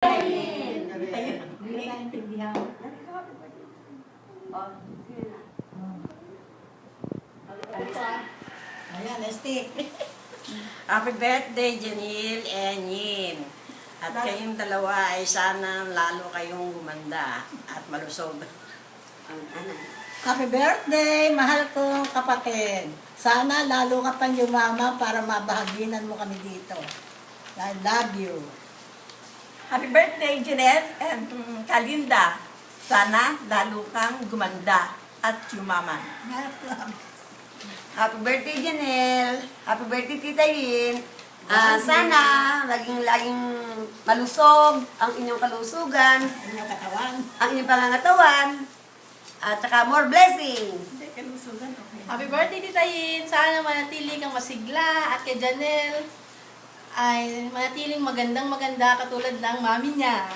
Hindi ka intindihan. Ayan, Esti. Happy birthday, Janil and Yin. At kayong dalawa ay sana lalo kayong gumanda at malusog. Happy birthday, mahal kong kapatid. Sana lalo ka pang yumama para mabahaginan mo kami dito. I love you. Happy birthday, Jeanette and Kalinda. Sana lalo kang gumanda at yumaman. Happy birthday, Janelle. Happy birthday, Tita Yin. Sana laging malusog ang inyong kalusugan, Inyong katawan. ang inyong pangangatawan, at saka more blessing. Hindi, kalusugan. Okay. Happy birthday, Tita Yin! Sana manatili kang masigla at kay Janelle ay manatiling magandang-maganda katulad ng mami niya.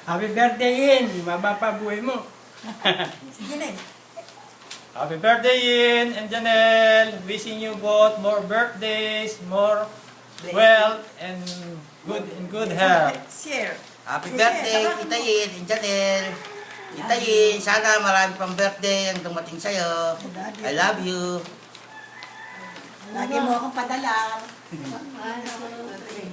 Happy birthday, Yin! Maba pa buhay mo. Sige na. Happy birthday, Yin and Janelle! Wishing you both more birthdays, more wealth, and good health. Share. Happy birthday, Tita Yin, and Janelle. Tita Yin, sana marami pang birthday ang dumating sa'yo. I love you. Lagi mo akong padala. Happy birthday!